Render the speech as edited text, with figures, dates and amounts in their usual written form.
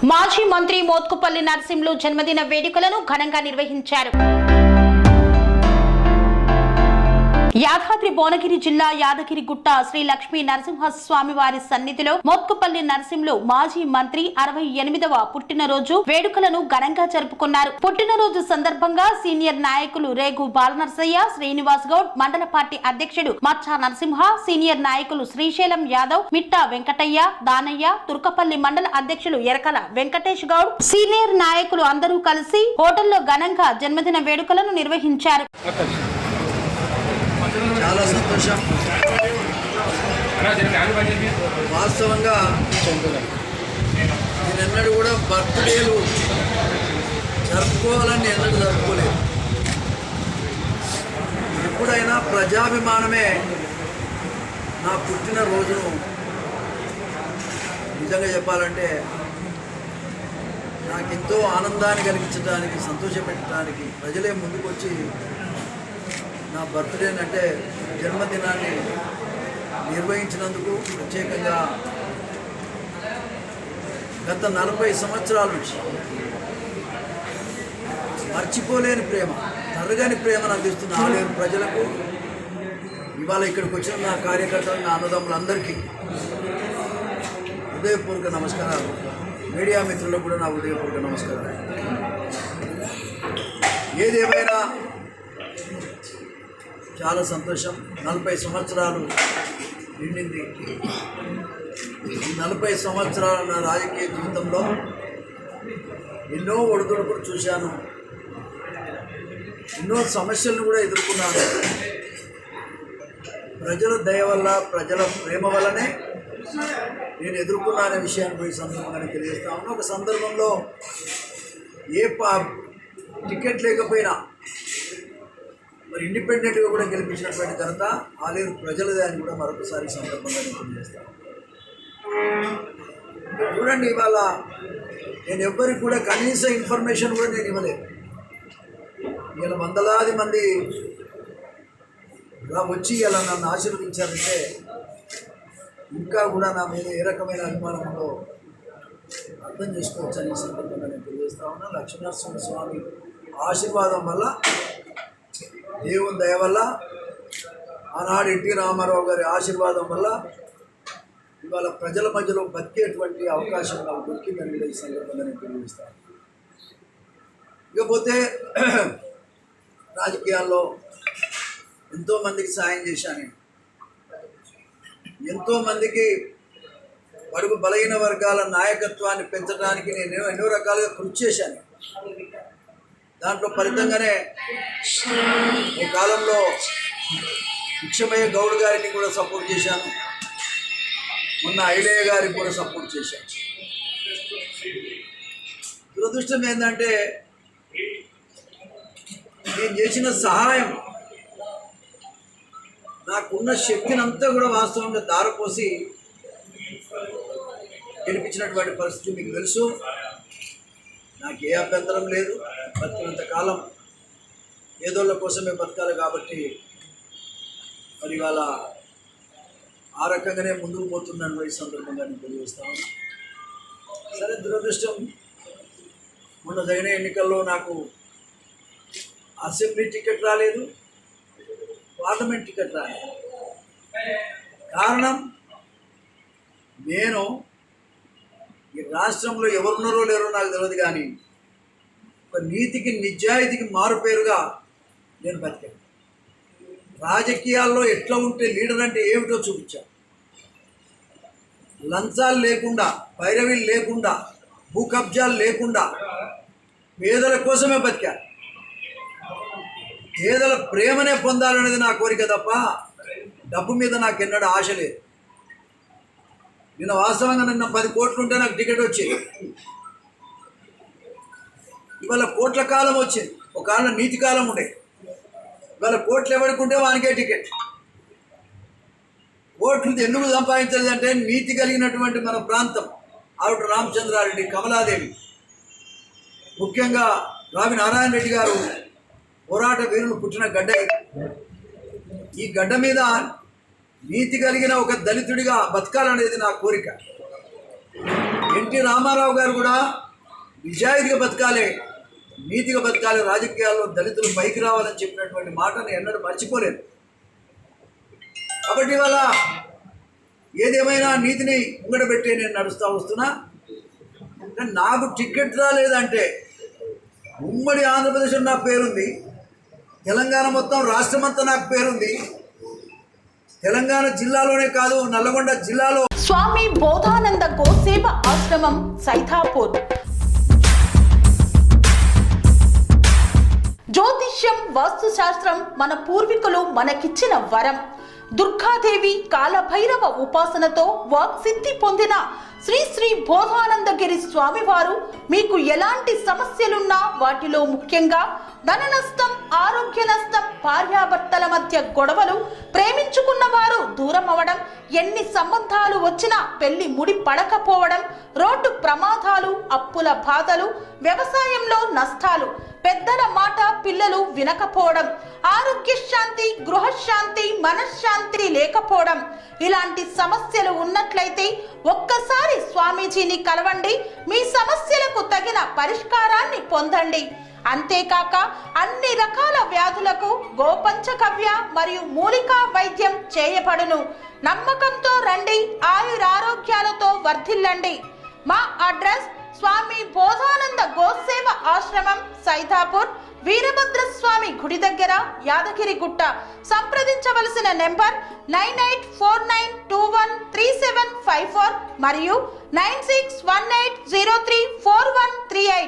మాజీ మంత్రి మోత్కుపల్లి నరసింహులు జన్మదిన వేడుకలను ఘనంగా నిర్వహించారు. యాదాద్రి భువనగిరి జిల్లా యాదగిరిగుట్ట శ్రీ లక్ష్మీ నరసింహస్వామి వారి సన్నిధిలో మోత్కుపల్లి నరసింహులు మాజీ మంత్రి 68వ పుట్టినరోజు వేడుకలను ఘనంగా జరుపుకున్నారు. పుట్టినరోజు సందర్భంగా సీనియర్ నాయకులు రేగు బాలనరసయ్య, శ్రీనివాస్ గౌడ్, మండల పార్టీ అధ్యక్షుడు మచ్చా నరసింహ, సీనియర్ నాయకులు శ్రీశైలం యాదవ్, మిట్టా వెంకటయ్య, దానయ్య, తుర్కపల్లి మండల అధ్యక్షులు ఎరకల వెంకటేష్ గౌడ్, సీనియర్ నాయకులు అందరూ కలిసి హోటల్లో ఘనంగా జన్మదిన వేడుకలను నిర్వహించారు. చాలా సంతోషం. వాస్తవంగా నేను ఎన్నడూ కూడా బర్త్డేలు జరుపుకోవాలని ఎన్నడూ జరుపుకోలేదు. ఎప్పుడైనా ప్రజాభిమానమే నా పుట్టినరోజును నిజంగా చెప్పాలంటే నాకెంతో ఆనందాన్ని కలిగించడానికి, సంతోషపెట్టడానికి ప్రజలే ముందుకొచ్చి నా బర్త్డే అంటే జన్మదినాన్ని నిర్వహించినందుకు ప్రత్యేకంగా గత 40 సంవత్సరాల నుంచి మర్చిపోలేని ప్రేమ, తరగని ప్రేమను అందిస్తున్న ఆలేరు ప్రజలకు, ఇవాళ ఇక్కడికి వచ్చిన నా కార్యకర్తలు, నా అన్నదమ్ములందరికీ హృదయపూర్వక నమస్కారాలు. మీడియా మిత్రులకు కూడా నా హృదయపూర్వక నమస్కారాలు. ఏదేమైనా చాలా సంతోషం. 40 సంవత్సరాలు నిండింది. ఈ 40 సంవత్సరాల నా రాజకీయ జీవితంలో ఎన్నో ఒడిదుడుకులు చూశాను, ఎన్నో సమస్యలను కూడా ఎదుర్కొన్నాను. ప్రజల దయ వల్ల, ప్రజల ప్రేమ వల్లనే నేను ఎదుర్కొన్నానే విషయాన్ని పోయి సందర్భంగా తెలియజేస్తా ఉన్నాను. ఒక సందర్భంలో ఏ టికెట్ లేకపోయినా మరి ఇండిపెండెంట్గా కూడా గెలిపించినటువంటి ఘనత ఆలేరు ప్రజలదే అని కూడా మరొకసారి సందర్భంగా తెలియజేస్తాను. చూడండి, ఇవాళ నేను ఎవ్వరికి కూడా కనీస ఇన్ఫర్మేషన్ కూడా నేను ఇవ్వలేదు. ఇలా వందలాది మంది వచ్చి ఇలా నన్ను ఆశీర్వదించారంటే ఇంకా కూడా నా మీద ఏ రకమైన అభిమానం ఉందో అర్థం చేసుకోవచ్చని ఈ సందర్భంగా నేను తెలియజేస్తా ఉన్నా. లక్ష్మీనరసింహ స్వామి ఆశీర్వాదం వల్ల, దేవుని దయ వల్ల, ఆనాడు ఎన్టీ రామారావు గారి ఆశీర్వాదం వల్ల ఇవాళ ప్రజల మధ్యలో బతికేటువంటి అవకాశం నాకు దొరికిందని కూడా ఈ సందర్భంగా నేను తెలియజేస్తాను. ఇకపోతే రాజకీయాల్లో ఎంతోమందికి సాయం చేశాను. ఎంతోమందికి బడుగు బలహీన వర్గాల నాయకత్వాన్ని పెంచడానికి నేను ఎన్నో రకాలుగా కృషి చేశాను. దాంట్లో ఫలితంగానే ఈ కాలంలో భిక్షమయ్య గౌడ్ గారికి కూడా సపోర్ట్ చేశాను, మొన్న ఐలయ్య గారికి కూడా సపోర్ట్ చేశాను. దురదృష్టం ఏంటంటే నేను చేసిన సహాయం, నాకున్న శక్తిని అంతా కూడా వాస్తవంగా దారపోసి గెలిపించినటువంటి పరిస్థితి మీకు తెలుసు. నాకు ఏ అభ్యంతరం లేదు. బతికినంత కాలం ఏదోళ్ళ కోసమే బతకాలి కాబట్టి మరి ఇవాళ ఆ రకంగానే ముందుకు పోతున్నాను ఈ సందర్భంగా నేను తెలియజేస్తాను. సరే, దురదృష్టం మొన్న జరిగిన ఎన్నికల్లో నాకు అసెంబ్లీ టికెట్ రాలేదు, పార్లమెంట్ టికెట్ రాలేదు. కారణం, నేను ఈ రాష్ట్రంలో ఎవరున్నారో లేరో నాకు తెలియదు కానీ ఒక నీతికి, నిజాయితీకి మారుపేరుగా నేను బతికాను. రాజకీయాల్లో ఎట్లా ఉంటే లీడర్ అంటే ఏమిటో చూపించాను. లంచాలు లేకుండా, పైరవీలు లేకుండా, భూ కబ్జాలు లేకుండా పేదల కోసమే బతికాను. పేదల ప్రేమనే పొందాలనేది నా కోరిక తప్ప డబ్బు మీద నాకు ఎన్నడూ ఆశ లేదు. నిన్న వాస్తవంగా 10 కోట్లు ఉంటే నాకు టికెట్ వచ్చేది. ఇవాళ కోట్ల కాలం వచ్చింది. ఒక కాలం నీతి కాలం ఉండే. ఇవాళ కోట్లు ఎవరికి ఉంటే వానికే టికెట్. కోట్లు ఎందుకు సంపాదించలేదంటే నీతి కలిగినటువంటి మన ప్రాంతం, ఆవిడ రామచంద్రారెడ్డి, కమలాదేవి, ముఖ్యంగా రావి నారాయణ రెడ్డి గారు పోరాట వీరులు పుట్టిన గడ్డ. ఈ గడ్డ మీద నీతి కలిగిన ఒక దళితుడిగా బతకాలనేది నా కోరిక. ఎన్టీ రామారావు గారు కూడా నిజాయితీగా బతకాలి, నీతిగా బతకాలి, రాజకీయాల్లో దళితులు పైకి రావాలని చెప్పినటువంటి మాటను ఎన్నడూ మర్చిపోలేదు. కాబట్టి ఇవాళ ఏదేమైనా నీతిని ముంగడబెట్టి నేను నడుస్తూ వస్తున్నా. కానీ నాకు టికెట్ రాలేదంటే ఉమ్మడి ఆంధ్రప్రదేశ్లో నా పేరుంది, తెలంగాణ మొత్తం రాష్ట్రమంతా నాకు పేరుంది. తెలంగాణ జిల్లాలోనే కాదు, నల్లగొండ జిల్లాలో స్వామి బోధానంద గోసేవ ఆశ్రమం సైతాపూర్. జ్యోతిష్యం, వాస్తుశాస్త్రం మన పూర్వీకులు మనకిచ్చిన వరం. దుర్గాదేవి, కాలభైరవ ఉపాసనతో వాక్సిద్ధి పొందిన శ్రీ శ్రీ బోధానందగిరి స్వామివారు మీకు ఎలాంటి సమస్యలున్నా, వాటిలో ముఖ్యంగా ధన నష్టం, ఆరోగ్య నష్టం, భార్యాభర్తల మధ్య గొడవలు, ప్రేమించుకున్న వారు దూరం అవడం, ఎన్ని సంబంధాలు వచ్చినా పెళ్లి ముడి పడకపోవడం, రోడ్డు ప్రమాదాలు, అప్పుల బాధలు, వ్యవసాయంలో నష్టాలు, పెద్దల మాట పిల్లలు వినకపోవడం, ఆరోగ్య శాంతి, గృహశాంతి, మనశ్శాంతి లేకపోవడం, ఇలాంటి సమస్యలు ఉన్నట్లయితే ఒక్కసారి స్వామీజీని కలవండి. మీ సమస్యలకు తగిన పరిష్కారాన్ని పొందండి. అంతేకాక అన్ని రకాల వ్యాధులకు గోపంచగవ్య మరియు మూలికా వైద్యం చేయబడును. నమ్మకంతో రండి, ఆయురారోగ్యాలతో వర్ధిల్లండి. మా అడ్రస్ స్వామి బోధానంద గోసేవ ఆశ్రమం సైతాపూర్, వీరభద్రస్వామి గుడి దగ్గర, యాదగిరిగుట్ట. సంప్రదించవలసిన నెంబర్ 9849213754 మరియు 9618034138.